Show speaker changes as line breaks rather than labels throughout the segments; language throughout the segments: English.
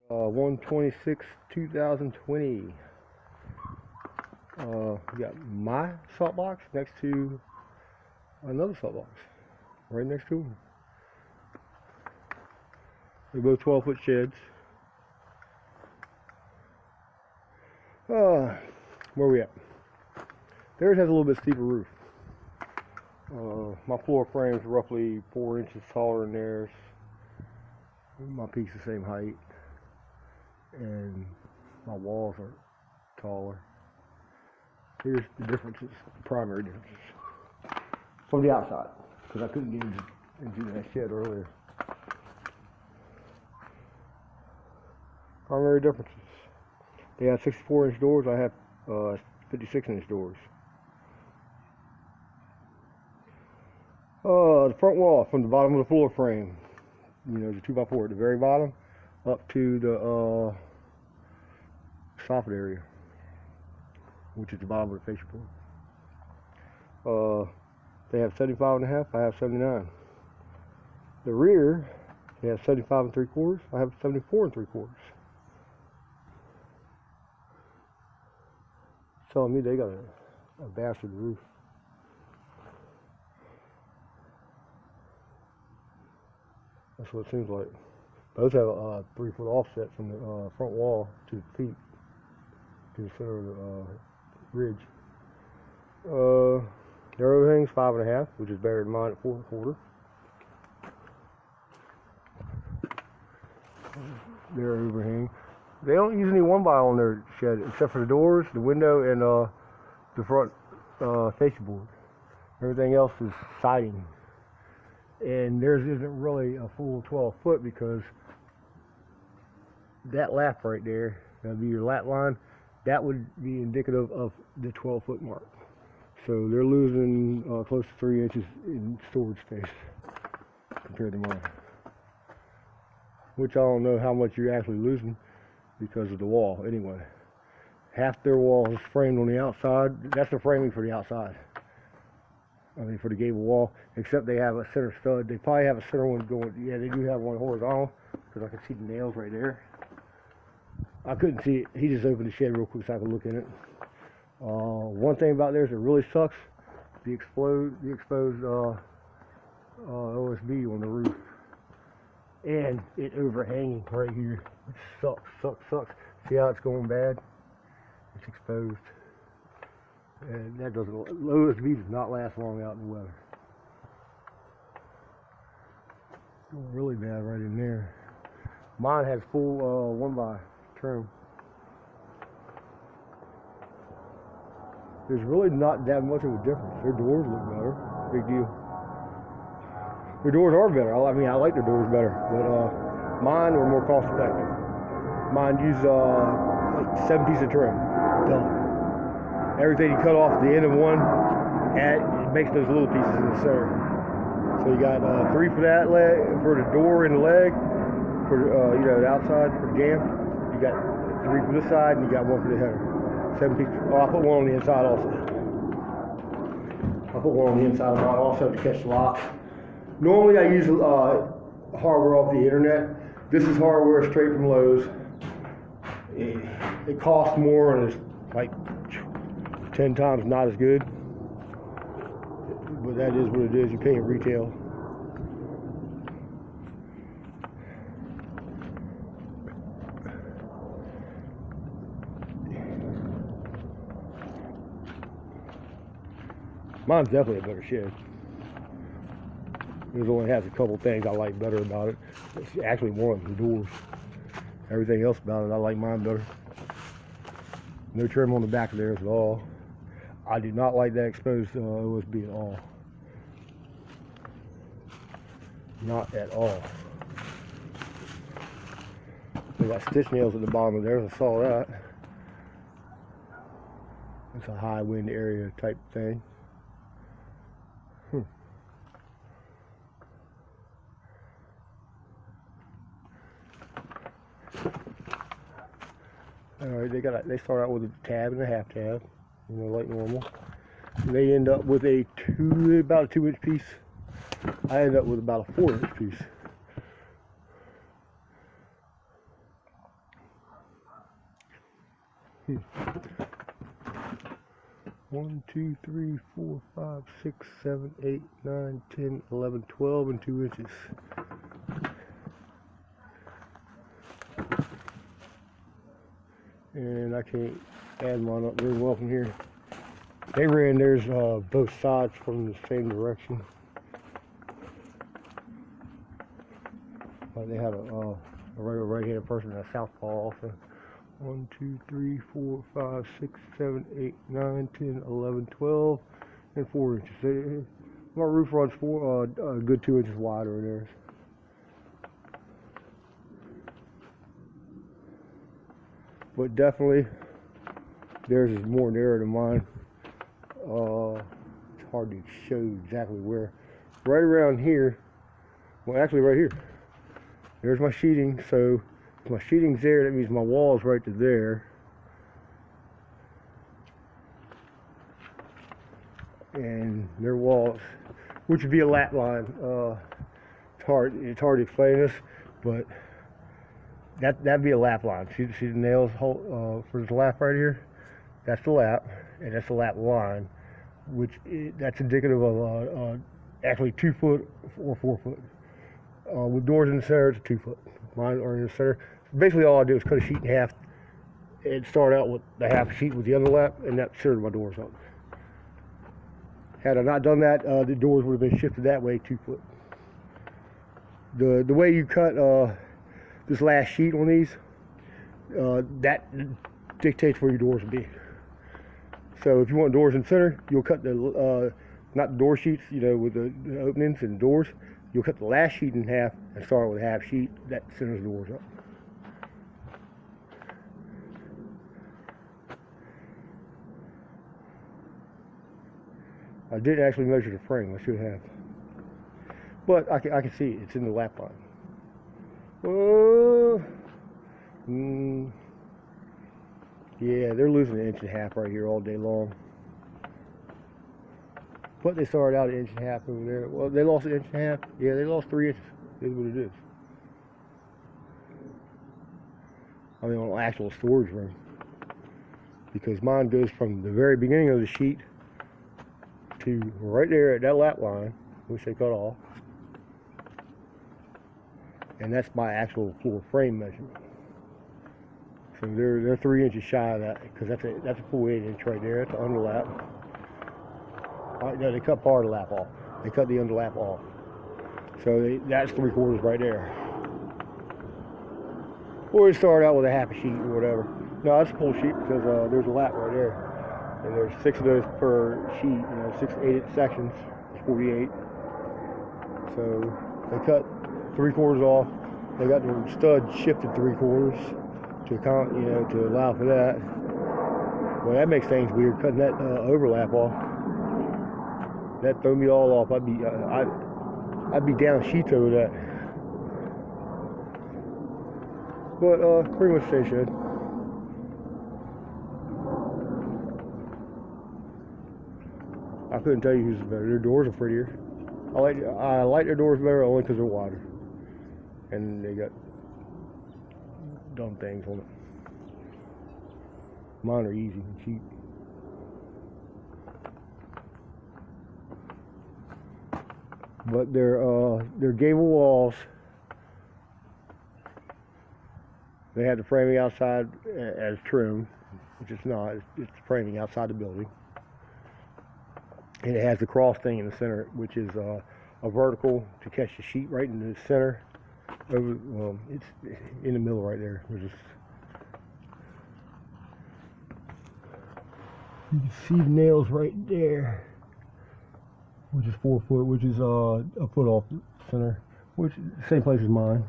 126 2020. We got my Saltbox next to another Saltbox right next to them. They're both 12-foot sheds. Where we at? Theirs has a little bit steeper roof. My floor frame's roughly 4 inches taller than theirs. My peak's the same height, and my walls are taller. Here's the differences, the primary differences from the outside, because I couldn't get into that shed earlier. Primary differences. They have 64-inch doors. I have 56-inch doors. The front wall from the bottom of the floor frame, you know, the 2x4 at the very bottom, up to the soffit area, which is the bottom of the fascia board. They have 75.5. I have 79. The rear, they have 75 3/4. I have 74 3/4. Telling me they got a bastard roof. That's what it seems like. Both have a 3-foot offset from the front wall to the peak, to the center of the ridge. Their overhang's 5.5, which is better than mine at 4 1/4. Their overhang. They don't use any 1x on their shed, except for the doors, the window, and the front fascia board. Everything else is siding. And theirs isn't really a full 12-foot because that lap right there, that'd be your lat line, that would be indicative of the 12-foot mark. So they're losing close to 3 inches in storage space compared to mine. Which I don't know how much you're actually losing because of the wall anyway. Half their wall is framed on the outside. That's the framing for the outside. I mean, for the gable wall, except they have a center stud. They probably have a center one going, yeah, they do have one horizontal, because I can see the nails right there. I couldn't see it. He just opened the shed real quick so I could look in it. One thing about theirs that really sucks, the exposed OSB on the roof. And it overhanging right here. It sucks. See how it's going bad? It's exposed. And that doesn't, OSB does not last long out in the weather. Going really bad right in there. Mine has full 1x trim. There's really not that much of a difference. Their doors look better. Big deal. Their doors are better. I mean, I like their doors better, but mine are more cost effective. Mine use like 7 pieces of trim. Done. Everything you cut off at the end of one, it makes those little pieces in the center. So you got 3 for that leg, for the door and the leg, for you know, the outside for the jamb. You got 3 for this side, and you got 1 for the header. 7 pieces. Oh, I put 1 on the inside also. I put 1 on the inside of mine also to catch the locks. Normally I use hardware off the internet. This is hardware straight from Lowe's. It costs more and it's like 10 times not as good. But that is what it is. You pay it retail. Mine's definitely a better shed. It only has a couple things I like better about it. It's actually one of the doors. Everything else about it, I like mine better. No trim on the back of theirs at all. I do not like that exposed OSB at all. Not at all. They got stitch nails at the bottom of theirs. I saw that. It's a high wind area type thing. Alright, they start out with a tab and a half tab, you know, like normal. And they end up with about a 2-inch piece. I end up with about a 4-inch piece. 1, 2, 3, 4, 5, 6, 7, 8, 9, 10, 11, 12 and 2 inches. And I can't add mine up very well from here. They ran theirs both sides from the same direction. They had a regular right-handed person and a southpaw also. 1, 2, 3, 4, 5, 6, 7, 8, 9, 10, 11, 12, and 4 inches. My roof rod's a good 2 inches wider than theirs. But definitely, theirs is more narrow than mine. It's hard to show exactly where. Right around here, well, actually right here. There's my sheeting, so if my sheeting's there, that means my wall is right to there. And their walls, which would be a lap line. It's hard to explain this, but that'd be a lap line. See the nails for the lap right here? That's the lap, and that's the lap line, that's indicative of actually 2 foot or 4 foot. With doors in the center, it's 2 foot. Mine are in the center. Basically, all I do is cut a sheet in half and start out with the half sheet with the underlap, and that centered my doors up. Had I not done that, the doors would have been shifted that way 2 foot. The way you cut this last sheet on these, that dictates where your doors will be. So if you want doors in the center, you'll cut the not the door sheets, with the openings and doors. You'll cut the last sheet in half and start with a half sheet that centers the doors up. I didn't actually measure the frame. I should have, but I can see it. It's in the lap line. Yeah, they're losing 1.5 inches right here all day long. But they started out 1.5 inches over there. Well, they lost 1.5 inches. Yeah, they lost 3 inches. Is what it is. I mean, on actual storage room. Because mine goes from the very beginning of the sheet to right there at that lap line, which they cut off. And that's my actual floor frame measurement. So they're 3 inches shy of that, because that's a full 8 inch right there. That's the underlap. No, they cut part of the lap off. They cut the underlap off. So that's 3/4 right there. Or they start out with a half a sheet or whatever. No, that's a full sheet because there's a lap right there. And there's 6 of those per sheet, 6 8-inch sections. It's 48. So they cut 3/4 off. They got their stud shifted 3/4 to allow for that. Well, that makes things weird, cutting that overlap off. That threw me all off. I'd be down sheets over that. But pretty much stay shed. I couldn't tell you who's better. Their doors are prettier. I like their doors better only because they're wider, and they got dumb things on it. Mine are easy and cheap. But they're gable walls. They had the framing outside as trim, which it's not. It's framing outside the building. And it has the cross thing in the center, which is a vertical to catch the sheet right in the center. It's in the middle right there. You can see the nails right there, which is 4 foot, which is a foot off the center, which is the same place as mine.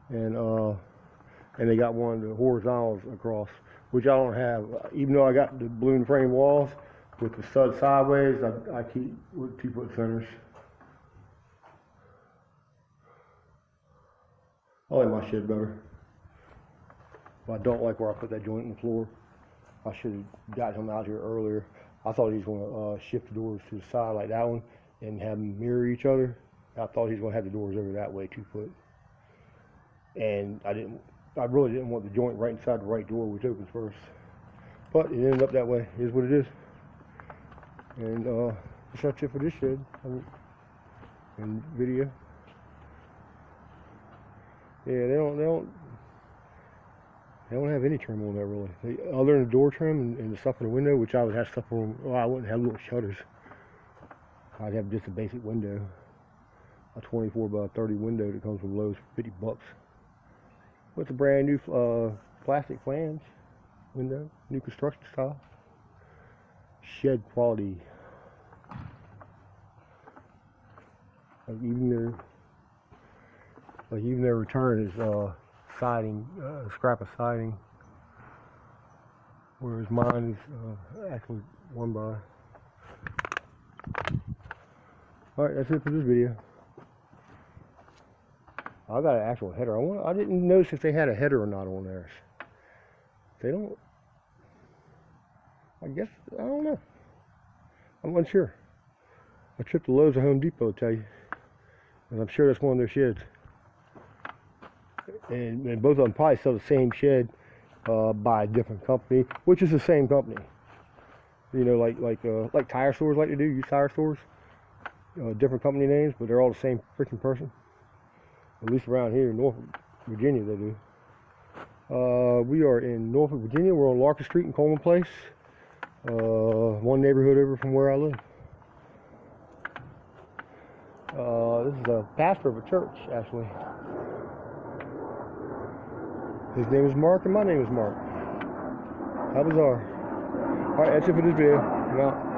And they got one of the horizontals across, which I don't have. Even though I got the balloon frame walls with the stud sideways, I keep with 2 foot centers. I like my shed better. But I don't like where I put that joint in the floor. I should have got him out here earlier. I thought he was going to shift the doors to the side like that one and have them mirror each other. I thought he was going to have the doors over that way 2 foot. and I really didn't want the joint right inside the right door, which opens first. But it ended up that way. It is what it is. And that's it for this shed and video. Yeah, they don't have any trim on there really. Other than the door trim and the stuff in the window, which I would have stuff on. Well, I wouldn't have little shutters. I'd have just a basic window, a 24 by 30 window that comes from Lowe's for $50. With a brand new plastic flange window, new construction style, shed quality. Like even their return is siding, scrap of siding, whereas mine is actually one by. Alright, that's it for this video. I got an actual header. I didn't notice if they had a header or not on theirs. They don't. I guess, I don't know. I'm unsure. I tripped to Lowe's or Home Depot, to tell you. And I'm sure that's one of their sheds. And both of them probably sell the same shed by a different company, which is the same company. You know, like tire stores like to do, used tire stores. Different company names, but they're all the same freaking person. At least around here in Norfolk, Virginia, they do. We are in Norfolk, Virginia. We're on Larkin Street in Coleman Place. One neighborhood over from where I live. This is a pastor of a church, actually. His name is Mark, and my name is Mark. How bizarre. Alright, that's it for this video. I'm out.